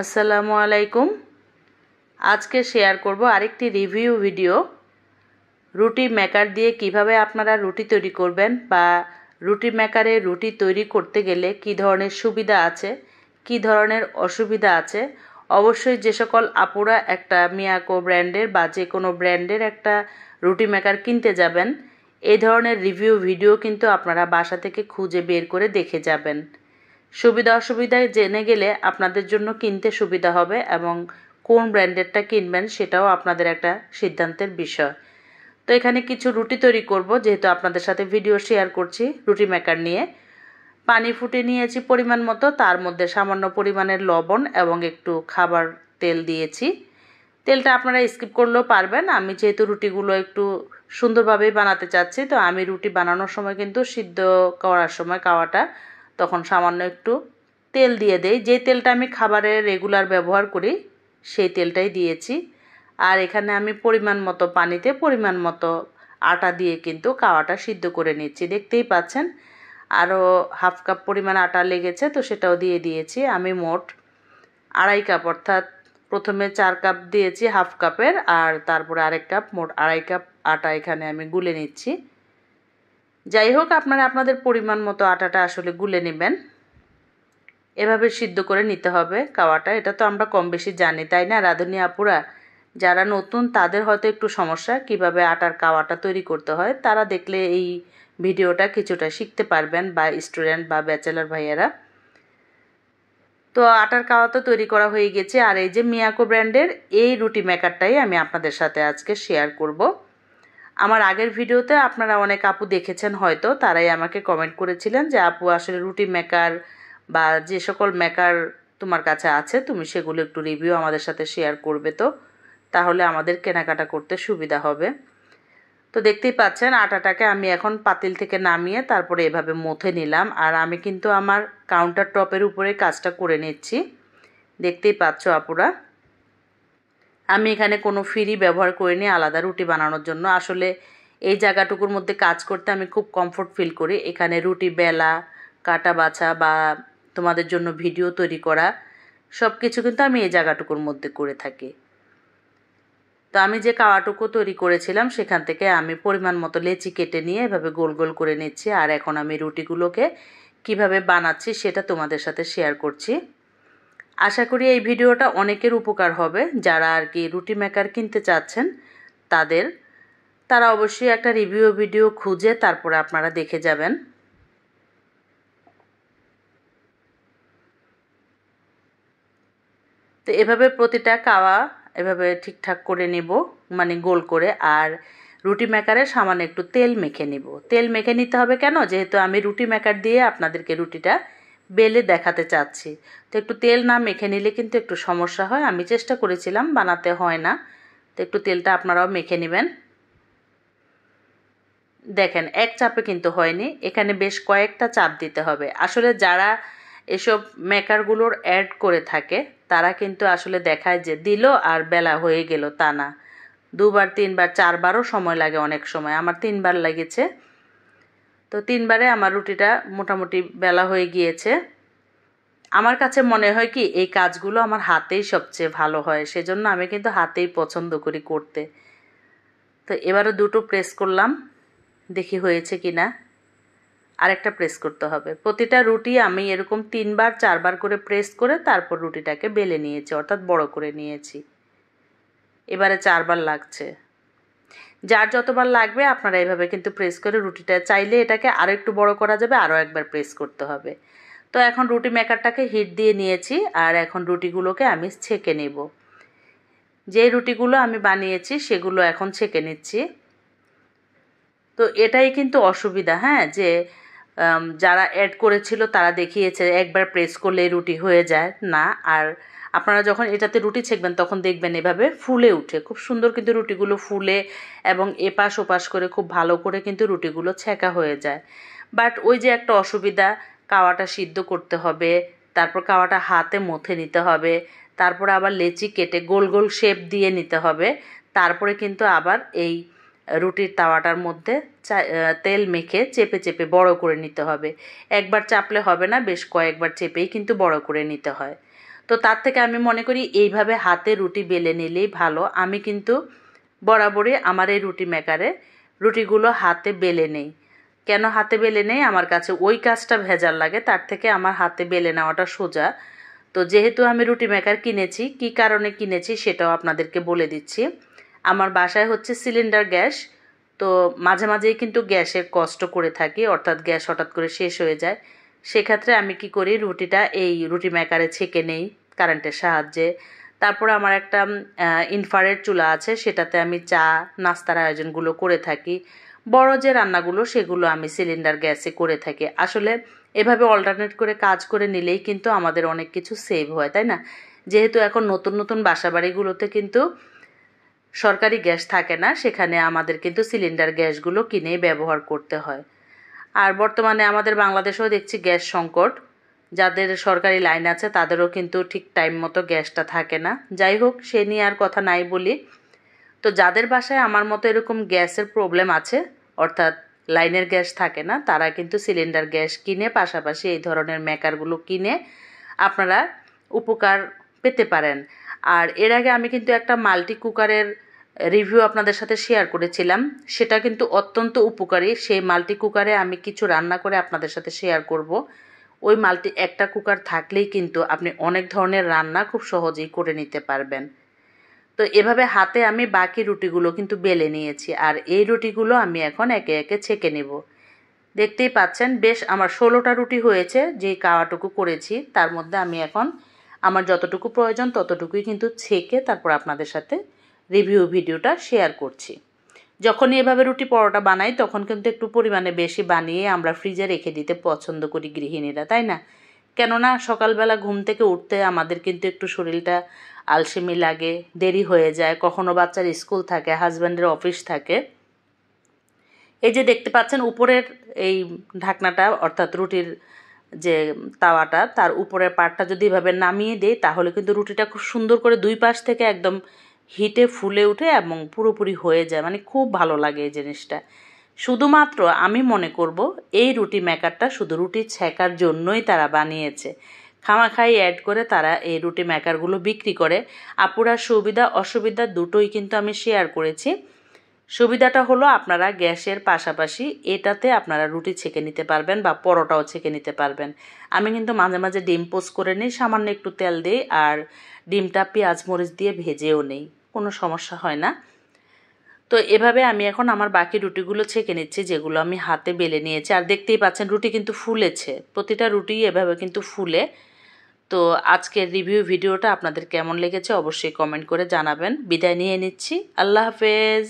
আসসালামু আলাইকুম। আজকে শেয়ার করব আরেকটি রিভিউ ভিডিও। রুটি মেকার দিয়ে কিভাবে আপনারা রুটি তৈরি করবেন বা রুটি মেকারে রুটি তৈরি করতে গেলে কি ধরনের সুবিধা আছে, কি ধরনের অসুবিধা আছে। অবশ্যই যে সকল আপুরা একটা মিয়াকো ব্র্যান্ডের বা যে কোনো ব্র্যান্ডের একটা রুটি মেকার কিনতে যাবেন, এই ধরনের রিভিউ ভিডিও কিন্তু আপনারা বাসা থেকে খুঁজে বের করে দেখে যাবেন। সুবিধা অসুবিধায় জেনে গেলে আপনাদের জন্য কিনতে সুবিধা হবে এবং কোন ব্র্যান্ডেরটা কিনবেন সেটাও আপনাদের একটা সিদ্ধান্তের বিষয়। তো এখানে কিছু রুটি তৈরি করব, যেহেতু আপনাদের সাথে ভিডিও শেয়ার করছি রুটি মেকার নিয়ে। পানি ফুটে নিয়েছি পরিমাণ মতো, তার মধ্যে সামান্য পরিমাণের লবণ এবং একটু খাবার তেল দিয়েছি। তেলটা আপনারা স্কিপ করলেও পারবেন। আমি যেহেতু রুটিগুলো একটু সুন্দরভাবেই বানাতে চাচ্ছি, তো আমি রুটি বানানোর সময় কিন্তু সিদ্ধ করার সময় কাওয়াটা তখন সামান্য একটু তেল দিয়ে দেই। যে তেলটা আমি খাবারে রেগুলার ব্যবহার করি সেই তেলটাই দিয়েছি। আর এখানে আমি পরিমাণ মতো পানিতে পরিমাণ মতো আটা দিয়ে কিন্তু কাওয়াটা সিদ্ধ করে নিচ্ছি। দেখতেই পাচ্ছেন আরও হাফ কাপ পরিমাণ আটা লেগেছে, তো সেটাও দিয়ে দিয়েছি। আমি মোট 2.5 কাপ, অর্থাৎ প্রথমে 4 কাপ দিয়েছি হাফ কাপের, আর তারপরে আরেক কাপ, মোট 2.5 কাপ আটা এখানে আমি গুলে নিচ্ছি। যাই হোক, আপনারা আপনাদের পরিমাণ মতো আটাটা আসলে গুলে নেবেন। এভাবে সিদ্ধ করে নিতে হবে কাওয়াটা। এটা তো আমরা কম বেশি জানি, তাই না রাঁধুনি আপুরা? যারা নতুন তাদের হয়তো একটু সমস্যা কিভাবে আটার কাওয়াটা তৈরি করতে হয়, তারা দেখলে এই ভিডিওটা কিছুটা শিখতে পারবেন, বা স্টুডেন্ট বা ব্যাচেলর ভাইয়েরা। তো আটার কাওয়া তো তৈরি করা হয়ে গেছে। আর এই যে মিয়াকো ব্র্যান্ডের এই রুটি মেকারটাই আমি আপনাদের সাথে আজকে শেয়ার করব। আমার আগের ভিডিওতে আপনারা অনেক আপু দেখেছেন হয়তো, তারাই আমাকে কমেন্ট করেছিলেন যে আপু আসলে রুটি মেকার বা যে সকল মেকার তোমার কাছে আছে তুমি সেগুলো একটু রিভিউ আমাদের সাথে শেয়ার করবে, তো তাহলে আমাদের কেনাকাটা করতে সুবিধা হবে। তো দেখতেই পাচ্ছেন আটাটাকে আমি এখন পাতিল থেকে নামিয়ে তারপরে এভাবে মথে নিলাম। আর আমি কিন্তু আমার কাউন্টার টপের উপরে কাজটা করে নিচ্ছি, দেখতেই পাচ্ছ আপুরা। আমি এখানে কোনো ফ্রি ব্যবহার করিনি আলাদা রুটি বানানোর জন্য। আসলে এই জায়গাটুকুর মধ্যে কাজ করতে আমি খুব কমফোর্ট ফিল করি। এখানে রুটি বেলা, কাটা বাছা বা তোমাদের জন্য ভিডিও তৈরি করা সব কিছু কিন্তু আমি এই জায়গাটুকুর মধ্যে করে থাকি। তো আমি যে কাওয়াটুকু তৈরি করেছিলাম সেখান থেকে আমি পরিমাণ মতো লেচি কেটে নিয়ে এভাবে গোল গোল করে নিচ্ছি। আর এখন আমি রুটিগুলোকে কিভাবে বানাচ্ছি সেটা তোমাদের সাথে শেয়ার করছি। আশা করি এই ভিডিওটা অনেকের উপকার হবে, যারা আর কি রুটি মেকার কিনতে চাচ্ছেন তারা অবশ্যই একটা রিভিউ ভিডিও খুঁজে তারপরে আপনারা দেখে যাবেন। তো এভাবে প্রতিটা কাওয়া এভাবে ঠিকঠাক করে নেব, মানে গোল করে। আর রুটি মেকারে সামান্য একটু তেল মেখে নিব। তেল মেখে নিতে হবে কেন? যেহেতু আমি রুটি মেকার দিয়ে আপনাদেরকে রুটিটা বেলে দেখাতে চাচ্ছি, তো একটু তেল না মেখে নিলে কিন্তু একটু সমস্যা হয়। আমি চেষ্টা করেছিলাম, বানাতে হয় না। তো একটু তেলটা আপনারাও মেখে নেবেন। দেখেন এক চাপে কিন্তু হয়নি, এখানে বেশ কয়েকটা চাপ দিতে হবে। আসলে যারা এসব মেকারগুলোর অ্যাড করে থাকে তারা কিন্তু আসলে দেখায় যে দিল আর বেলা হয়ে গেল, তা না। 2বার 3বার 4বারও সময় লাগে অনেক সময়। আমার 3বার লেগেছে। তো 3বারে আমার রুটিটা মোটামুটি বেলা হয়ে গিয়েছে। আমার কাছে মনে হয় কি এই কাজগুলো আমার হাতেই সবচেয়ে ভালো হয়, সেজন্য আমি কিন্তু হাতেই পছন্দ করি করতে। তো এবারও দুটো প্রেস করলাম, দেখি হয়েছে কিনা। আরেকটা প্রেস করতে হবে। প্রতিটা রুটি আমি এরকম 3বার 4বার করে প্রেস করে তারপর রুটিটাকে বেলে নিয়েছি, অর্থাৎ বড় করে নিয়েছি। এবারে 4বার লাগছে। যার যতবার লাগবে আপনারা এভাবে কিন্তু প্রেস করে রুটিটা, চাইলে এটাকে আরও একটু বড় করা যাবে, আরও একবার প্রেস করতে হবে। তো এখন রুটি মেকারটাকে হিট দিয়ে নিয়েছি। আর এখন রুটিগুলোকে আমি ছেঁকে নেব। যে রুটিগুলো আমি বানিয়েছি সেগুলো এখন ছেঁকে নিচ্ছি। তো এটাই কিন্তু অসুবিধা, হ্যাঁ, যে যারা অ্যাড করেছিল তারা দেখিয়েছে একবার প্রেস করলে রুটি হয়ে যায় না। আর আপনারা যখন এটাতে রুটি ছেঁকবেন তখন দেখবেন এভাবে ফুলে উঠে, খুব সুন্দর কিন্তু রুটিগুলো ফুলে এবং এপাশ ওপাশ করে খুব ভালো করে কিন্তু রুটিগুলো ছেঁকা হয়ে যায়। বাট ওই যে একটা অসুবিধা, কাওয়াটা সিদ্ধ করতে হবে, তারপর কাওয়াটা হাতে মথে নিতে হবে, তারপর আবার লেচি কেটে গোল গোল শেপ দিয়ে নিতে হবে, তারপরে কিন্তু আবার এই রুটির তাওয়াটার মধ্যে তেল মেখে চেপে চেপে বড় করে নিতে হবে। একবার চাপলে হবে না, বেশ কয়েকবার চেপেই কিন্তু বড় করে নিতে হয়। তো তার থেকে আমি মনে করি এইভাবে হাতে রুটি বেলে নিলেই ভালো। আমি কিন্তু বরাবরই আমার এই রুটি মেকারে রুটিগুলো হাতে বেলে নেই। কেন হাতে বেলে নেই? আমার কাছে ওই কাজটা ভেজাল লাগে, তার থেকে আমার হাতে বেলে নেওয়াটা সোজা। তো যেহেতু আমি রুটি মেকার কিনেছি, কি কারণে কিনেছি সেটাও আপনাদেরকে বলে দিচ্ছি। আমার বাসায় হচ্ছে সিলিন্ডার গ্যাস, তো মাঝে মাঝেই কিন্তু গ্যাসের কষ্ট করে থাকি, অর্থাৎ গ্যাস হঠাৎ করে শেষ হয়ে যায়। সেক্ষেত্রে আমি কি করি, রুটিটা এই রুটি মেকারে ছেঁকে নেই কারেন্টের সাহায্যে। তারপরে আমার একটা ইনফ্রারেড চুলা আছে, সেটাতে আমি চা নাস্তার আয়োজনগুলো করে থাকি। বড় যে রান্নাগুলো সেগুলো আমি সিলিন্ডার গ্যাসে করে থাকি। আসলে এভাবে অল্টারনেট করে কাজ করে নিলেই কিন্তু আমাদের অনেক কিছু সেভ হয়, তাই না? যেহেতু এখন নতুন নতুন বাসাবাড়িগুলোতে কিন্তু সরকারি গ্যাস থাকে না, সেখানে আমাদের কিন্তু সিলিন্ডার গ্যাসগুলো কিনেই ব্যবহার করতে হয়। আর বর্তমানে আমাদের বাংলাদেশেও দেখছি গ্যাস সংকট। যাদের সরকারি লাইন আছে তাদেরও কিন্তু ঠিক টাইম মতো গ্যাসটা থাকে না। যাই হোক, সে নিয়ে আর কথা নাই বলি। তো যাদের বাসায় আমার মতো এরকম গ্যাসের প্রবলেম আছে, অর্থাৎ লাইনের গ্যাস থাকে না, তারা কিন্তু সিলিন্ডার গ্যাস কিনে পাশাপাশি এই ধরনের মেকারগুলো কিনে আপনারা উপকার পেতে পারেন। আর এর আগে আমি কিন্তু একটা মাল্টি কুকারের রিভিউ আপনাদের সাথে শেয়ার করেছিলাম, সেটা কিন্তু অত্যন্ত উপকারী। সেই মাল্টি কুকারে আমি কিছু রান্না করে আপনাদের সাথে শেয়ার করব। ওই একটা কুকার থাকলেই কিন্তু আপনি অনেক ধরনের রান্না খুব সহজেই করে নিতে পারবেন। তো এভাবে হাতে আমি বাকি রুটিগুলো কিন্তু বেলে নিয়েছি, আর এই রুটিগুলো আমি এখন একে একে ছেঁকে নেব। দেখতেই পাচ্ছেন বেশ আমার 16টা রুটি হয়েছে। যেই কাওয়াটুকু করেছি তার মধ্যে আমি এখন আমার যতটুকু প্রয়োজন ততটুকুই কিন্তু ছেঁকে তারপর আপনাদের সাথে রিভিউ ভিডিওটা শেয়ার করছি। যখনই এভাবে রুটি পরোটা বানাই তখন কিন্তু একটু পরিমাণে বেশি বানিয়ে আমরা ফ্রিজে রেখে দিতে পছন্দ করি গৃহিণীরা, তাই না? কেননা সকালবেলা ঘুম থেকে উঠতে আমাদের কিন্তু একটু শরীরটা আলসেমি লাগে, দেরি হয়ে যায়, কখনো বাচ্চার স্কুল থাকে, হাজব্যান্ডের অফিস থাকে। এই যে দেখতে পাচ্ছেন উপরের এই ঢাকনাটা, অর্থাৎ রুটির যে তাওয়াটা, তার উপরের পাটটা যদি এভাবে নামিয়ে দেই তাহলে কিন্তু রুটিটা খুব সুন্দর করে দুই পাশ থেকে একদম হিটে ফুলে ওঠে এবং পুরোপুরি হয়ে যায়। মানে খুব ভালো লাগে এই জিনিসটা। শুধুমাত্র আমি মনে করব এই রুটি মেকারটা শুধু রুটি ছেঁকার জন্যই তারা বানিয়েছে। খামাখাই অ্যাড করে তারা এই রুটি মেকারগুলো বিক্রি করে। আপুরা সুবিধা অসুবিধা দুটোই কিন্তু আমি শেয়ার করেছি। সুবিধাটা হলো আপনারা গ্যাসের পাশাপাশি এটাতে আপনারা রুটি ছেঁকে নিতে পারবেন বা পরোটাও ছেঁকে নিতে পারবেন। আমি কিন্তু মাঝে মাঝে ডিম পোস্ট করে নিই, সামান্য একটু তেল দিই, আর ডিমটা পেঁয়াজ মরিচ দিয়ে ভেজেও নেই, কোনো সমস্যা হয় না। তো এভাবে আমি এখন আমার বাকি রুটিগুলো ছেঁকে নিচ্ছি, যেগুলো আমি হাতে বেলে নিয়েছি। আর দেখতেই পাচ্ছেন রুটি কিন্তু ফুলেছে, প্রতিটা রুটি এভাবে কিন্তু ফুলে। তো আজকের রিভিউ ভিডিওটা আপনাদের কেমন লেগেছে অবশ্যই কমেন্ট করে জানাবেন। বিদায় নিয়ে নিচ্ছি, আল্লাহ হাফেজ।